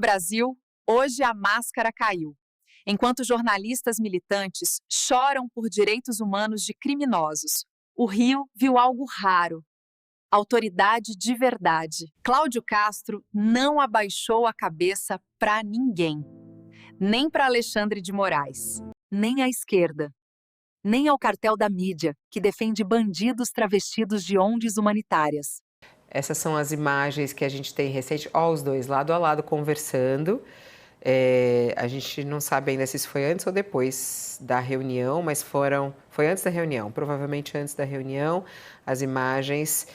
Brasil, hoje a máscara caiu. Enquanto jornalistas militantes choram por direitos humanos de criminosos, o Rio viu algo raro. Autoridade de verdade. Cláudio Castro não abaixou a cabeça para ninguém. Nem para Alexandre de Moraes, nem à esquerda, nem ao cartel da mídia, que defende bandidos travestidos de ONGs humanitárias. Essas são as imagens que a gente tem recente, os dois lado a lado conversando. A gente não sabe ainda se isso foi antes ou depois da reunião, mas foi antes da reunião, provavelmente antes da reunião, as imagens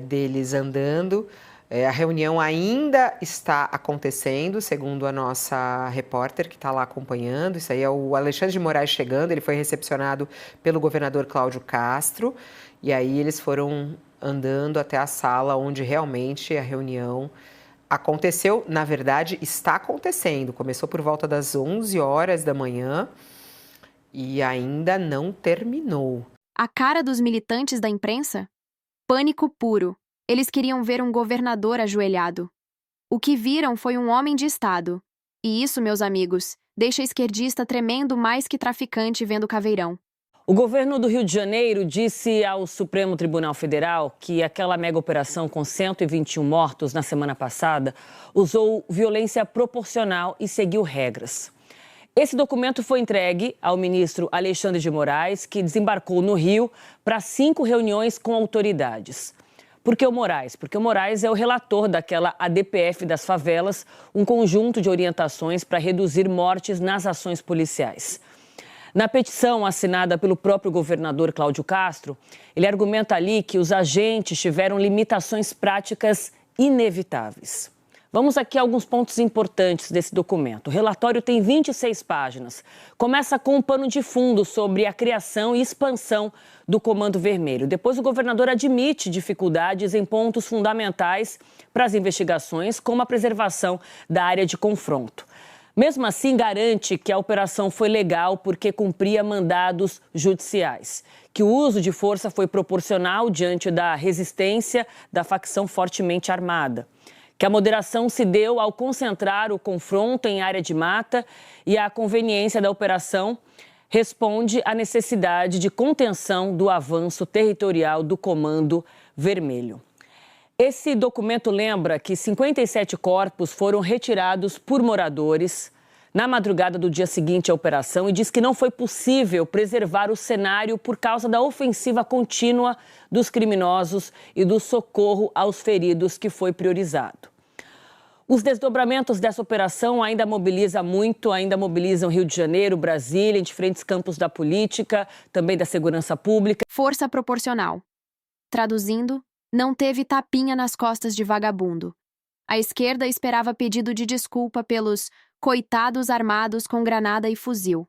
deles andando. A reunião ainda está acontecendo, segundo a nossa repórter que está lá acompanhando. Isso aí é o Alexandre de Moraes chegando, ele foi recepcionado pelo governador Cláudio Castro, e aí eles foram andando até a sala onde realmente a reunião aconteceu. Na verdade, está acontecendo. Começou por volta das 11 horas da manhã e ainda não terminou. A cara dos militantes da imprensa? Pânico puro. Eles queriam ver um governador ajoelhado. O que viram foi um homem de Estado. E isso, meus amigos, deixa esquerdista tremendo mais que traficante vendo caveirão. O governo do Rio de Janeiro disse ao Supremo Tribunal Federal que aquela mega operação com 121 mortos na semana passada usou violência proporcional e seguiu regras. Esse documento foi entregue ao ministro Alexandre de Moraes, que desembarcou no Rio para 5 reuniões com autoridades. Por que o Moraes? Porque o Moraes é o relator daquela ADPF das favelas, um conjunto de orientações para reduzir mortes nas ações policiais. Na petição assinada pelo próprio governador Cláudio Castro, ele argumenta ali que os agentes tiveram limitações práticas inevitáveis. Vamos aqui a alguns pontos importantes desse documento. O relatório tem 26 páginas. Começa com um pano de fundo sobre a criação e expansão do Comando Vermelho. Depois, o governador admite dificuldades em pontos fundamentais para as investigações, como a preservação da área de confronto. Mesmo assim, garante que a operação foi legal porque cumpria mandados judiciais, que o uso de força foi proporcional diante da resistência da facção fortemente armada, que a moderação se deu ao concentrar o confronto em área de mata e a conveniência da operação responde à necessidade de contenção do avanço territorial do Comando Vermelho. Esse documento lembra que 57 corpos foram retirados por moradores na madrugada do dia seguinte à operação e diz que não foi possível preservar o cenário por causa da ofensiva contínua dos criminosos e do socorro aos feridos que foi priorizado. Os desdobramentos dessa operação ainda mobilizam Rio de Janeiro, Brasília, em diferentes campos da política, também da segurança pública. Força proporcional. Traduzindo, não teve tapinha nas costas de vagabundo. A esquerda esperava pedido de desculpa pelos coitados armados com granada e fuzil.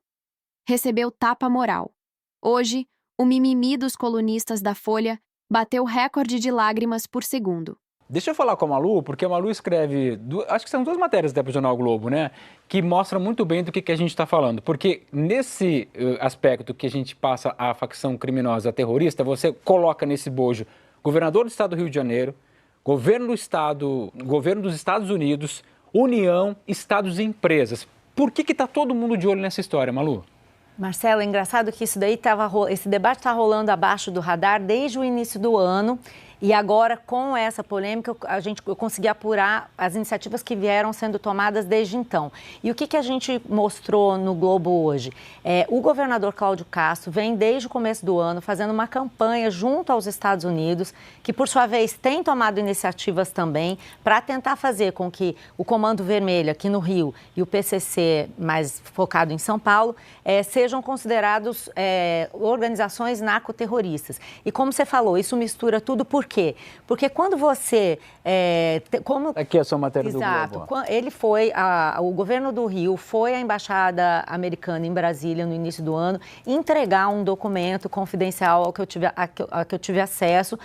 Recebeu tapa moral. Hoje, o mimimi dos colunistas da Folha bateu recorde de lágrimas por segundo. Deixa eu falar com a Malu, porque a Malu escreve, acho que são 2 matérias da Jornal Globo, né? Que mostram muito bem do que a gente está falando. Porque nesse aspecto que a gente passa a facção criminosa terrorista, você coloca nesse bojo governador do estado do Rio de Janeiro, governo do estado, governo dos Estados Unidos, União, estados e empresas. Por que está todo mundo de olho nessa história, Malu? Marcelo, é engraçado que esse debate está rolando abaixo do radar desde o início do ano. E agora, com essa polêmica, eu consegui apurar as iniciativas que vieram sendo tomadas desde então. E o que a gente mostrou no Globo hoje? O governador Cláudio Castro vem desde o começo do ano fazendo uma campanha junto aos Estados Unidos, que por sua vez tem tomado iniciativas também para tentar fazer com que o Comando Vermelho aqui no Rio e o PCC, mais focado em São Paulo, sejam considerados organizações narcoterroristas. E como você falou, isso mistura tudo. Por quê? Porque quando você... Aqui é a sua matéria Exato, do Globo. Ele foi, o governo do Rio foi à Embaixada Americana em Brasília no início do ano entregar um documento confidencial ao que eu tive acesso,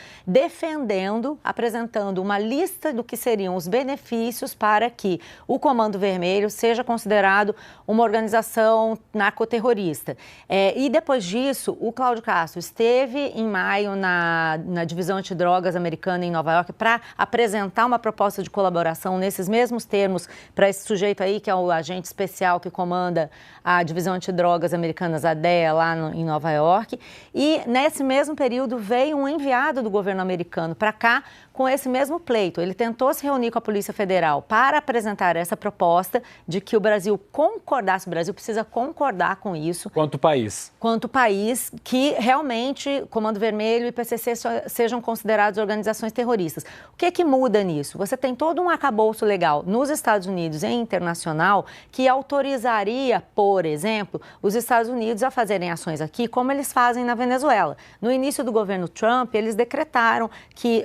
apresentando uma lista do que seriam os benefícios para que o Comando Vermelho seja considerado uma organização narcoterrorista. E depois disso, o Cláudio Castro esteve em maio na divisão antidrogas Antidrogas americana em Nova York para apresentar uma proposta de colaboração nesses mesmos termos para esse sujeito aí, que é o agente especial que comanda a Divisão Antidrogas Americanas, a DEA, lá em Nova York. E nesse mesmo período veio um enviado do governo americano para cá com esse mesmo pleito. Ele tentou se reunir com a Polícia Federal para apresentar essa proposta de que o Brasil concordasse, o Brasil precisa concordar com isso. Quanto país? Quanto país, que realmente Comando Vermelho e PCC sejam considerados organizações terroristas. O que é que muda nisso? Você tem todo um arcabouço legal nos Estados Unidos e internacional que autorizaria, por exemplo, os Estados Unidos a fazerem ações aqui como eles fazem na Venezuela. No início do governo Trump, eles decretaram que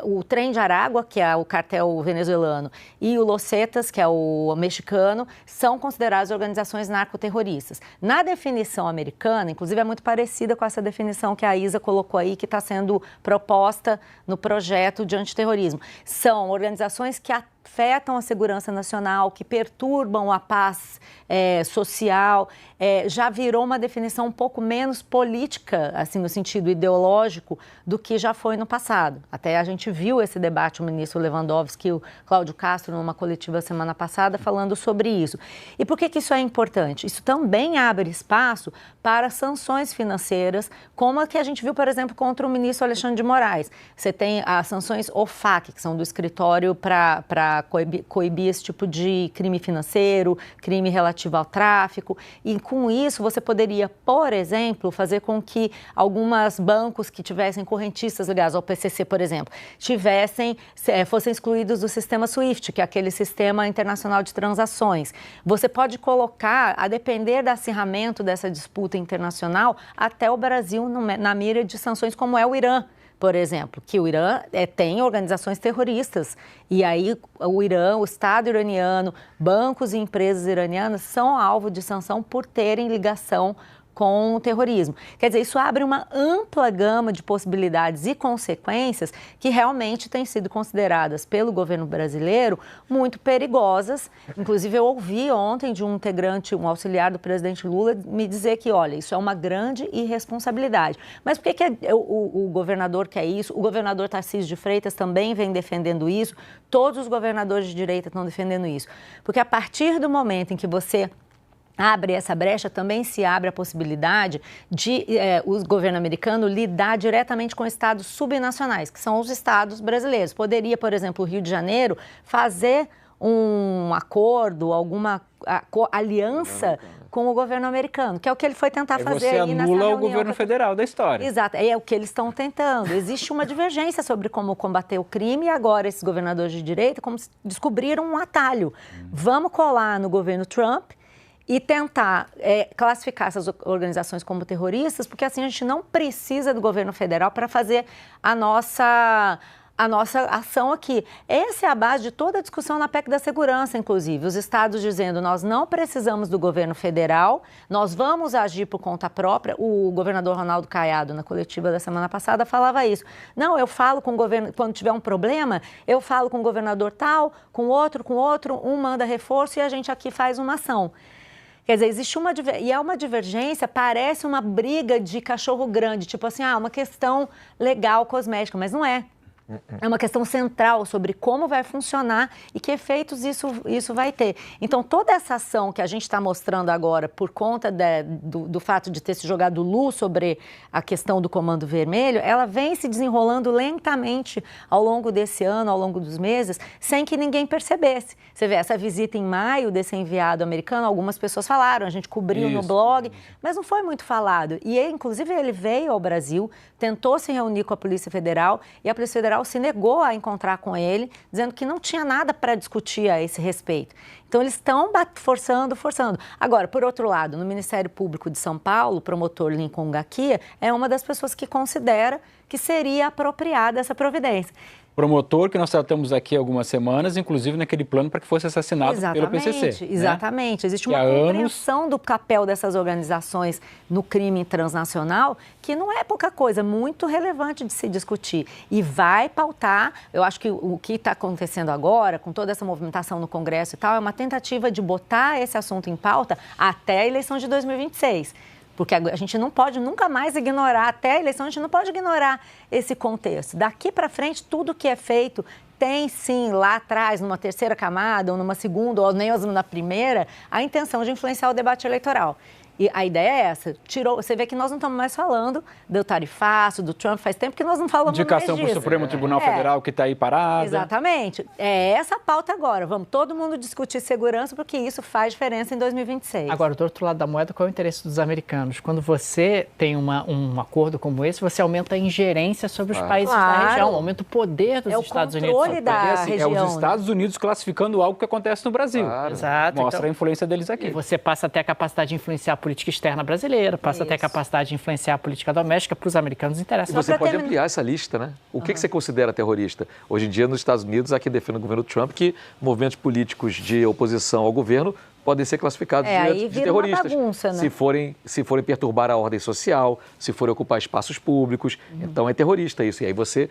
o Trem de Aragua, que é o cartel venezuelano, e o Los Zetas, que é o mexicano, são considerados organizações narcoterroristas. Na definição americana, inclusive é muito parecida com essa definição que a Isa colocou aí, que está sendo proposta no projeto de antiterrorismo. São organizações que afetam a segurança nacional, que perturbam a paz social, já virou uma definição um pouco menos política, assim, no sentido ideológico, do que já foi no passado. Até a gente viu esse debate, o ministro Lewandowski e o Cláudio Castro, numa coletiva semana passada, falando sobre isso. E por que isso é importante? Isso também abre espaço para sanções financeiras, como a que a gente viu, por exemplo, contra o ministro Alexandre de Moraes. Você tem as sanções OFAC, que são do escritório para coibir esse tipo de crime financeiro, crime relativo ao tráfico, e com isso você poderia, por exemplo, fazer com que alguns bancos que tivessem correntistas ligados ao PCC, por exemplo, fossem excluídos do sistema SWIFT, que é aquele sistema internacional de transações. Você pode colocar, a depender do acirramento dessa disputa internacional, até o Brasil na mira de sanções, como é o Irã, por exemplo, que o Irã tem organizações terroristas. E aí o Irã, o Estado iraniano, bancos e empresas iranianas são alvo de sanção por terem ligação com o terrorismo. Quer dizer, isso abre uma ampla gama de possibilidades e consequências que realmente têm sido consideradas pelo governo brasileiro muito perigosas. Inclusive, eu ouvi ontem de um integrante, um auxiliar do presidente Lula, me dizer que, olha, isso é uma grande irresponsabilidade. Mas por que o governador quer isso? O governador Tarcísio de Freitas também vem defendendo isso. Todos os governadores de direita estão defendendo isso. Porque a partir do momento em que você abre essa brecha, também se abre a possibilidade de o governo americano lidar diretamente com estados subnacionais, que são os estados brasileiros. Poderia, por exemplo, o Rio de Janeiro fazer um acordo, alguma aliança com o governo americano, que é o que ele foi tentar fazer aí nessa reunião. Você anula o governo federal da história. Exato, é o que eles estão tentando. Existe uma divergência sobre como combater o crime e agora esses governadores de direita descobriram um atalho. Vamos colar no governo Trump e tentar classificar essas organizações como terroristas, porque assim a gente não precisa do governo federal para fazer a nossa ação aqui. Essa é a base de toda a discussão na PEC da segurança, inclusive. Os estados dizendo, nós não precisamos do governo federal, nós vamos agir por conta própria. O governador Ronaldo Caiado, na coletiva da semana passada, falava isso. Não, eu falo com o governo, quando tiver um problema, eu falo com o governador tal, com outro, um manda reforço e a gente aqui faz uma ação. Quer dizer, existe uma divergência, parece uma briga de cachorro grande, tipo assim, uma questão legal, cosmética, mas não é. É uma questão central sobre como vai funcionar e que efeitos isso vai ter. Então, toda essa ação que a gente está mostrando agora por conta do fato de ter se jogado luz sobre a questão do Comando Vermelho, ela vem se desenrolando lentamente ao longo desse ano, ao longo dos meses, sem que ninguém percebesse. Você vê, essa visita em maio desse enviado americano, algumas pessoas falaram, a gente cobriu no blog, mas não foi muito falado. E, inclusive, ele veio ao Brasil, tentou se reunir com a Polícia Federal e a Polícia Federal se negou a encontrar com ele, dizendo que não tinha nada para discutir a esse respeito. Então, eles estão forçando. Agora, por outro lado, no Ministério Público de São Paulo, o promotor Lincoln Ngakia é uma das pessoas que considera que seria apropriada essa providência. Promotor que nós tratamos aqui há algumas semanas, inclusive naquele plano para que fosse assassinado pelo PCC. Exatamente. Né? Existe uma compreensão do papel dessas organizações no crime transnacional que não é pouca coisa, muito relevante de se discutir. E vai pautar, eu acho que o que está acontecendo agora, com toda essa movimentação no Congresso e tal, é uma tentativa de botar esse assunto em pauta até a eleição de 2026. Porque a gente não pode nunca mais ignorar, até a eleição, a gente não pode ignorar esse contexto. Daqui para frente, tudo que é feito tem, sim, lá atrás, numa terceira camada, ou numa segunda, ou nem mesmo na primeira, a intenção de influenciar o debate eleitoral. E a ideia é essa. Você vê que nós não estamos mais falando do tarifaço, do Trump, faz tempo que nós não falamos mais disso. Indicação para o Supremo Tribunal Federal que está aí parada. Exatamente. É essa a pauta agora. Vamos todo mundo discutir segurança, porque isso faz diferença em 2026. Agora, do outro lado da moeda, qual é o interesse dos americanos? Quando você tem um acordo como esse, você aumenta a ingerência sobre os países da região, aumenta o poder dos Estados Unidos. É os Estados Unidos classificando algo que acontece no Brasil. Exato. Mostra então, a influência deles aqui. E você passa a ter a capacidade de influenciar a política externa brasileira, passa a ter a capacidade de influenciar a política doméstica, para os americanos interessa. E você pode ampliar essa lista, né? O que você considera terrorista? Hoje em dia, nos Estados Unidos, há quem defende o governo Trump que movimentos políticos de oposição ao governo podem ser classificados de terroristas. Uma bagunça, né? Se forem perturbar a ordem social, se forem ocupar espaços públicos. Então é terrorista isso. E aí você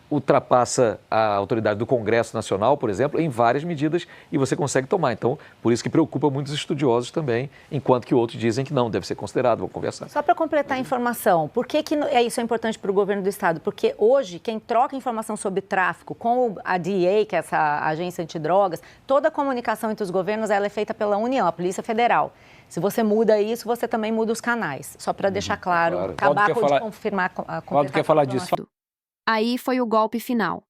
ultrapassa a autoridade do Congresso Nacional, por exemplo, em várias medidas e você consegue tomar. Então, por isso que preocupa muitos estudiosos também, enquanto que outros dizem que não, deve ser considerado, vamos conversar. Só para completar a informação, por que isso é importante para o governo do Estado? Porque hoje, quem troca informação sobre tráfico com a DEA, que é essa agência antidrogas, toda a comunicação entre os governos ela é feita pela União, a Polícia Federal. Se você muda isso, você também muda os canais. Só para deixar claro, acabar de confirmar a Claudio quer falar disso. Aí foi o golpe final.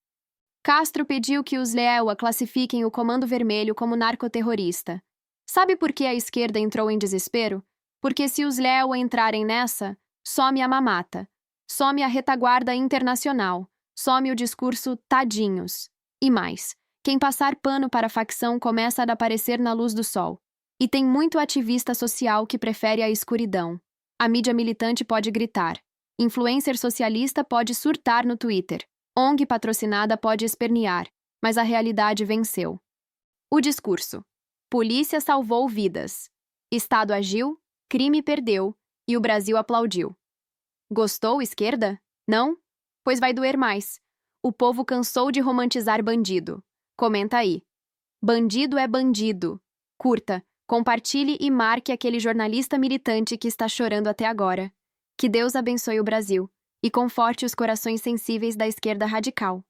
Castro pediu que os Leelwa classifiquem o Comando Vermelho como narcoterrorista. Sabe por que a esquerda entrou em desespero? Porque se os Leelwa entrarem nessa, some a mamata, some a retaguarda internacional, some o discurso tadinhos. E mais, quem passar pano para a facção começa a aparecer na luz do sol. E tem muito ativista social que prefere a escuridão. A mídia militante pode gritar. Influencer socialista pode surtar no Twitter. ONG patrocinada pode espernear, mas a realidade venceu. O discurso. Polícia salvou vidas. Estado agiu, crime perdeu e o Brasil aplaudiu. Gostou, esquerda? Não? Pois vai doer mais. O povo cansou de romantizar bandido. Comenta aí. Bandido é bandido. Curta, compartilhe e marque aquele jornalista militante que está chorando até agora. Que Deus abençoe o Brasil e conforte os corações sensíveis da esquerda radical.